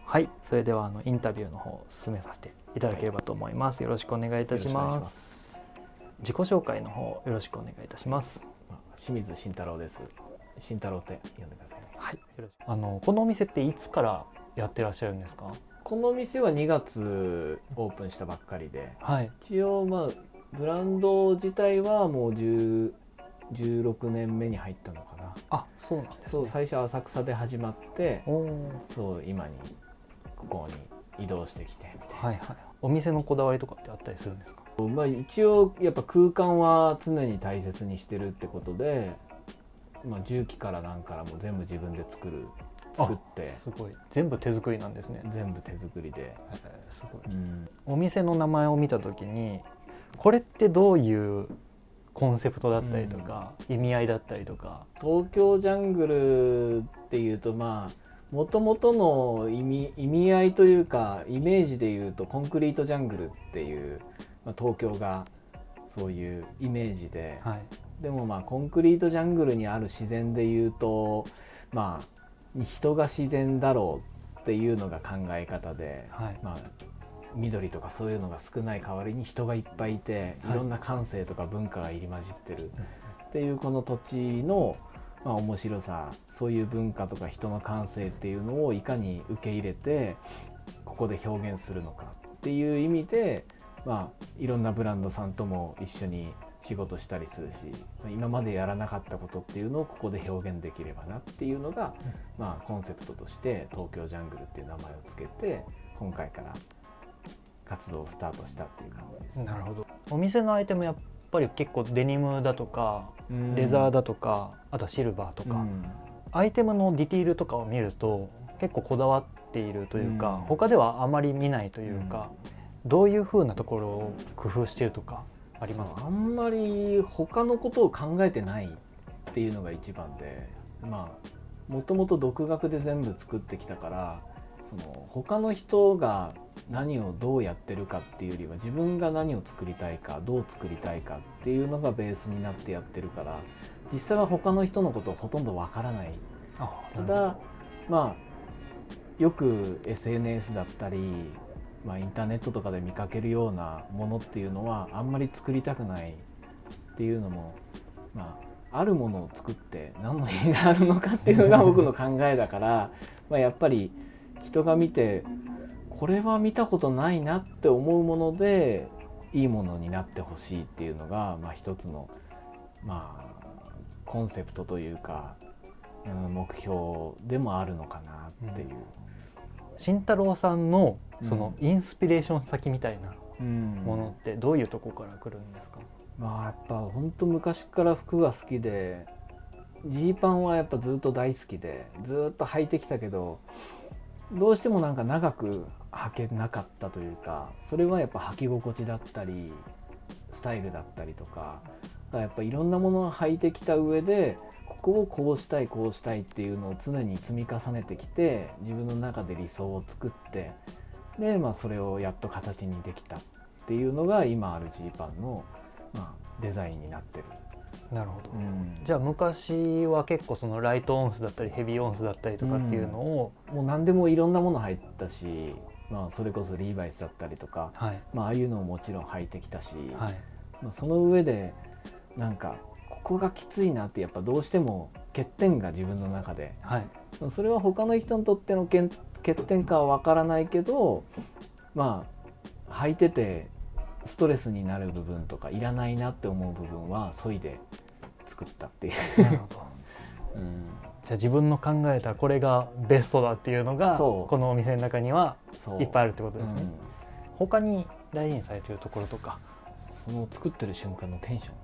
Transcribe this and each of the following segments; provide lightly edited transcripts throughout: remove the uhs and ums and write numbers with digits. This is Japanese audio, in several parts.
はい、それではインタビューの方を進めさせていただければと思います。よろしくお願いいたします。自己紹介の方よろしくお願いいたします。清水慎太郎です。慎太郎って呼んでくださいね。はい、このお店っていつからやってらっしゃるんですか？この店は2月オープンしたばっかりで、はい、一応ブランド自体はもう16年目に入ったのかな。あ、そうなんですね。そう、最初浅草で始まって、おそう今にここに移動してきてみたいな。はいはい。お店のこだわりとかってあったりするんですか？一応やっぱ空間は常に大切にしてるってことで、重機から何からも全部自分で作って、すごい全部手作りなんですね。全部手作りで、すごい、お店の名前を見た時にこれってどういうコンセプトだったりとか、意味合いだったりとか。東京ジャングルっていうともともとの意味合いというかイメージでいうとコンクリートジャングルっていう、東京がそういうイメージで、はい、でもコンクリートジャングルにある自然でいうと人が自然だろうっていうのが考え方で、はい、緑とかそういうのが少ない代わりに人がいっぱいいて、いろんな感性とか文化が入り混じってるっていうこの土地の面白さ、そういう文化とか人の感性っていうのをいかに受け入れてここで表現するのかっていう意味で、いろんなブランドさんとも一緒に仕事したりするし、今までやらなかったことっていうのをここで表現できればなっていうのが、コンセプトとして東京ジャングルっていう名前をつけて今回から活動をスタートしたっていう感じですね。なるほど。お店のアイテムやっぱり結構デニムだとか、レザーだとか、あとはシルバーとか、アイテムのディティールとかを見ると結構こだわっているというか、他ではあまり見ないというか、どういう風なところを工夫しているとかありますか？あんまり他のことを考えてないっていうのが一番で、もともと独学で全部作ってきたから、他の人が何をどうやってるかっていうよりは自分が何を作りたいか、どう作りたいかっていうのがベースになってやってるから、実際は他の人のことほとんどわからない。ただよく SNS だったり、インターネットとかで見かけるようなものっていうのはあんまり作りたくないっていうのも、あるものを作って何の意味があるのかっていうのが僕の考えだからやっぱり人が見てこれは見たことないなって思うものでいいものになってほしいっていうのが、一つのコンセプトというか、目標でもあるのかなっていう。慎太郎さんのそのインスピレーション先みたいなものってどういうところから来るんですか？やっぱ本当昔から服が好きで、ジーパンはやっぱずっと大好きでずっと履いてきたけど、どうしても長く履けなかったというか、それはやっぱ履き心地だったりスタイルだったりとか、やっぱいろんなものを履いてきた上でここをこうしたいこうしたいっていうのを常に積み重ねてきて、自分の中で理想を作って、でそれをやっと形にできたっていうのが今あるジーパンのデザインになってる。なるほど、じゃあ昔は結構そのライトオンスだったりヘビーオンスだったりとかっていうのを、もう何でもいろんなもの入ったし、それこそリーバイスだったりとか、ああいうのももちろん履いてきたし、その上でここがきついなってやっぱどうしても欠点が自分の中で、それは他の人にとっての欠点かは分からないけど、履いててストレスになる部分とかいらないなって思う部分は削いで作ったっていう。なるほど、じゃあ自分の考えたこれがベストだっていうのがこのお店の中にはいっぱいあるってことですね。他に大事にされているところとか、その作ってる瞬間のテンション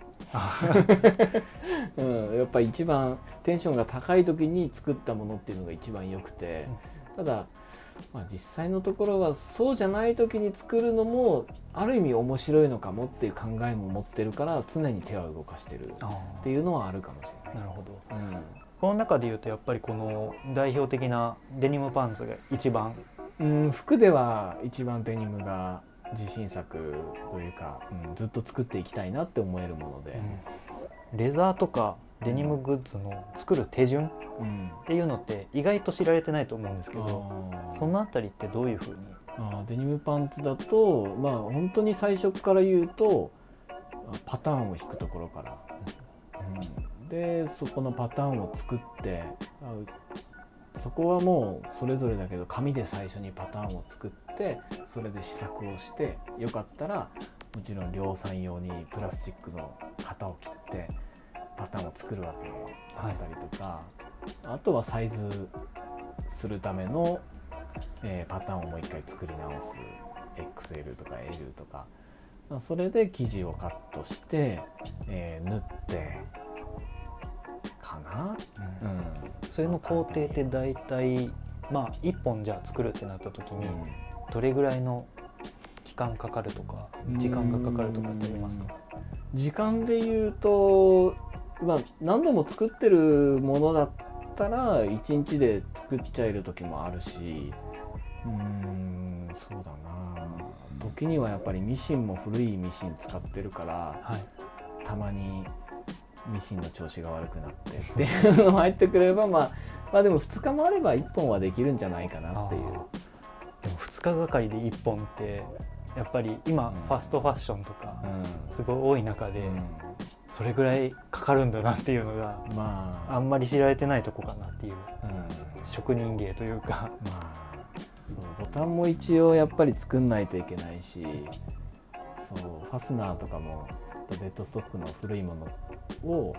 やっぱり一番テンションが高い時に作ったものっていうのが一番良くて、ただ実際のところはそうじゃない時に作るのもある意味面白いのかもっていう考えも持ってるから、常に手は動かしてるっていうのはあるかもしれない。なるほど、この中でいうとやっぱりこの代表的なデニムパンツが一番、服では一番デニムが自信作というか、ずっと作っていきたいなって思えるもので、レザーとかデニムグッズの作る手順っていうのって意外と知られてないと思うんですけど、そのあたりってどういうふうに？デニムパンツだと本当に最初から言うとパターンを引くところから、でそこのパターンを作って、そこはもうそれぞれだけど紙で最初にパターンを作ってそれで試作をして、よかったらもちろん量産用にプラスチックの型を切ってパターンを作るわけだったりとか、あとはサイズするための、パターンをもう一回作り直す XL とか L とか、それで生地をカットして、縫ってかな、それの工程って大体1本じゃあ作るってなった時にどれぐらいの期間かかるとか時間がかかるとかってありますか？時間で言うと、何度も作ってるものだったら1日で作っちゃえる時もあるし、そうだな、時にはやっぱりミシンも古いミシン使ってるから、たまにミシンの調子が悪くなってっていうのも入ってくれば、でも2日もあれば1本はできるんじゃないかなっていう。でも2日がかりで1本ってやっぱり今、ファストファッションとかすごい多い中で、それぐらいかかるんだなっていうのが、あんまり知られてないとこかなっていう、職人芸というか、そうボタンも一応やっぱり作んないといけないし、そうファスナーとかもデッドストックの古いものを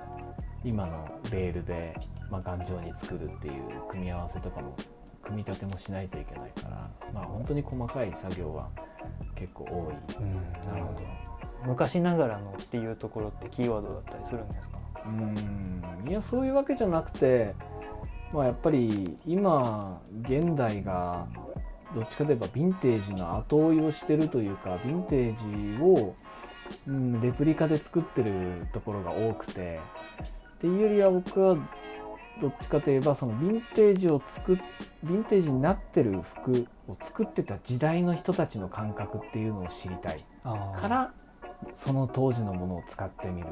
今のレールで、頑丈に作るっていう組み合わせとかも組み立てもしないといけないから、本当に細かい作業は結構多い。なるほど。昔ながらのっていうところってキーワードだったりするんですか？いや、そういうわけじゃなくて、やっぱり今現代がどっちかといえばヴィンテージの後追いをしてるというか、ヴィンテージを、レプリカで作ってるところが多くて、っていうよりは僕はどっちかといえばそのヴィンテージになってる服を作ってた時代の人たちの感覚っていうのを知りたいからその当時のものを使ってみる。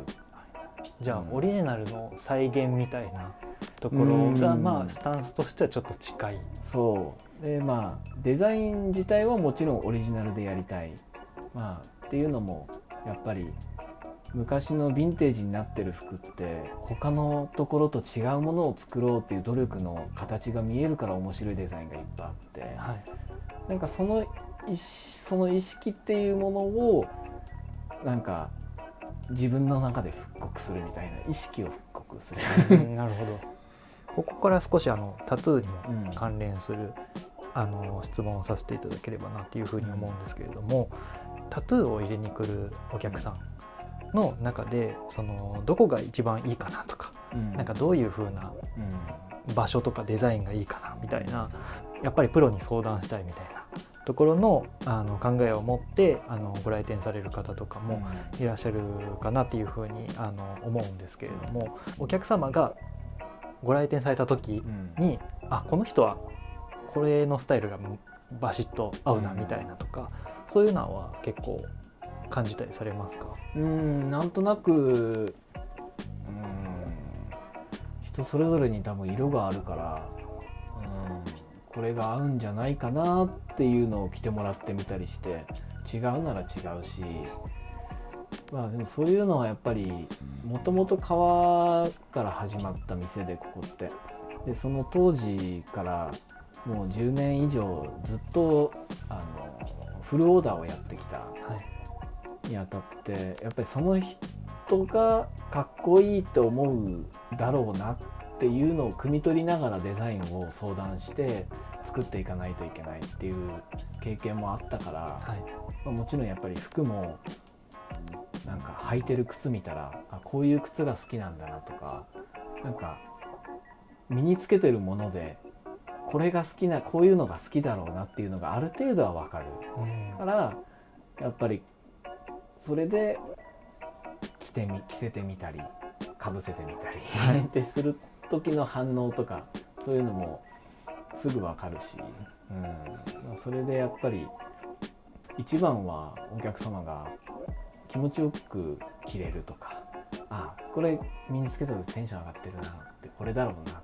じゃあ、オリジナルの再現みたいなところがスタンスとしてはちょっと近い。そうで、デザイン自体はもちろんオリジナルでやりたい、っていうのもやっぱり昔のヴィンテージになってる服って他のところと違うものを作ろうっていう努力の形が見えるから面白いデザインがいっぱいあって、なんかその意識っていうものをなんか自分の中で復刻するみたいな、意識を復刻するなるほど。ここから少しタトゥーにも関連する、質問をさせていただければなっていうふうに思うんですけれども、タトゥーを入れに来るお客さんの中でどこが一番いいかなとか、なんかどういう風な場所とかデザインがいいかなみたいな、やっぱりプロに相談したいみたいなところの考えを持ってご来店される方とかもいらっしゃるかなっていう風に思うんですけれども、お客様がご来店された時に、この人はこれのスタイルがバシッと合うなみたいなとか、そういうのは結構感じたりされますか？なんとなく人それぞれに多分色があるから、これが合うんじゃないかなっていうのを着てもらってみたりして、違うなら違うし、でもそういうのはやっぱりもともと革から始まった店で、ここってでその当時からもう10年以上ずっとフルオーダーをやってきたにあたって、やっぱりその人がかっこいいと思うだろうなっていうのを汲み取りながらデザインを相談して作っていかないといけないっていう経験もあったから、もちろんやっぱり服もなんか履いてる靴見たら、こういう靴が好きなんだなとか、なんか身につけてるものでこれが好きな、こういうのが好きだろうなっていうのがある程度は分かるから、やっぱりそれで着せてみたりかぶせてみたりってする時の反応とか、そういうのもすぐ分かるし、それでやっぱり一番はお客様が気持ちよく着れるとか、これ身につけた時テンション上がってるなって、これだろうなっ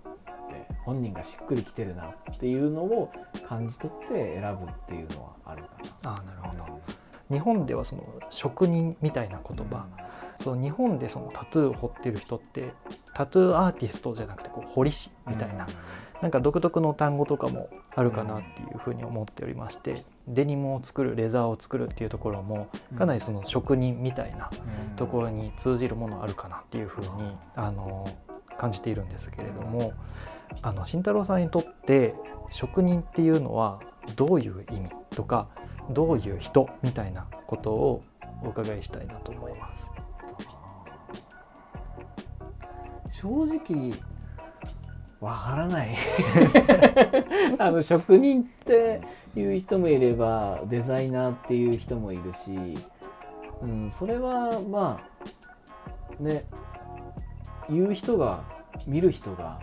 て本人がしっくりきてるなっていうのを感じ取って選ぶっていうのはあるかな。なるほど。日本ではその職人みたいな言葉、その日本でそのタトゥーを彫ってる人ってタトゥーアーティストじゃなくて彫り師みたいな、なんか独特の単語とかもあるかなっていうふうに思っておりまして、デニムを作る、レザーを作るっていうところもかなりその職人みたいなところに通じるものあるかなっていうふうに感じているんですけれども、慎太郎さんにとって職人っていうのはどういう意味とかどういう人みたいなことをお伺いしたいなと思います。正直わからない職人っていう人もいればデザイナーっていう人もいるし、それはまあね、言う人が見る人が、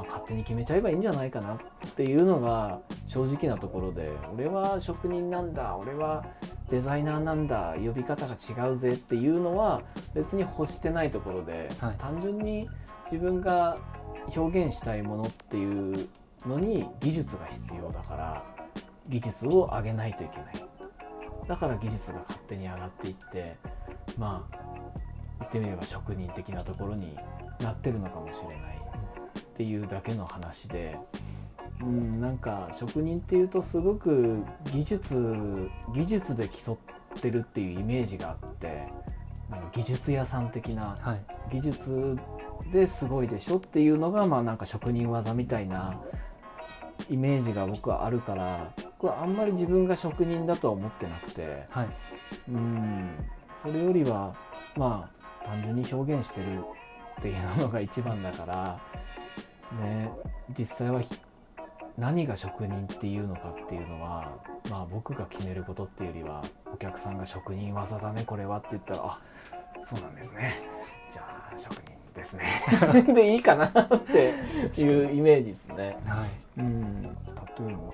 勝手に決めちゃえばいいんじゃないかなっていうのが正直なところで、俺は職人なんだ、俺はデザイナーなんだ、呼び方が違うぜっていうのは別に欲してないところで、単純に自分が表現したいものっていうのに技術が必要だから、技術を上げないといけない。だから技術が勝手に上がっていって、言ってみれば職人的なところになってるのかもしれないっていうだけの話で、なんか職人っていうとすごく技術で競ってるっていうイメージがあって、技術屋さん的な、技術ですごいでしょっていうのがなんか職人技みたいなイメージが僕はあるから、僕はあんまり自分が職人だとは思ってなくて、それよりは単純に表現してるっていうのが一番だからね。実際は何が職人っていうのかっていうのは、僕が決めることっていうよりは、お客さんが職人技だねこれはって言ったら、そうなんですね、じゃあ職人ですねでいいかなっていうイメージですね。タトゥーも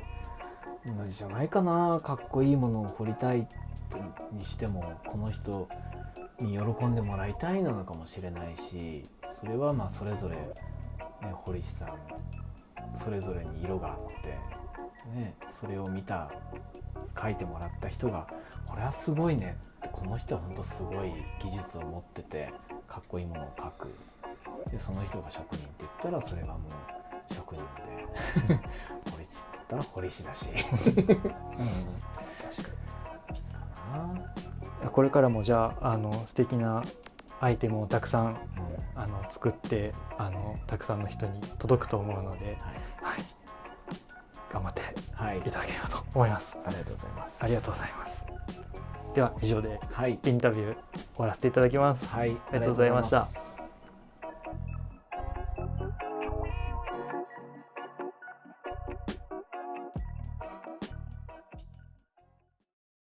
同じじゃないかな。かっこいいものを彫りたいにしても、この人に喜んでもらいたいなのかもしれないし、それはそれぞれ、彫り師さんそれぞれに色があって、それを描いてもらった人がこれはすごいねって、この人は本当すごい技術を持っててかっこいいものを描く。でその人が職人って言ったらそれはもう職人で彫り師って言ったら彫り師だし確かに。これからもじゃあ素敵なアイテムをたくさん、作ってたくさんの人に届くと思うので、頑張っていただければと思います。ありがとうございます。ありがとうございます。では以上でインタビュー終わらせていただきます。ありがとうございました。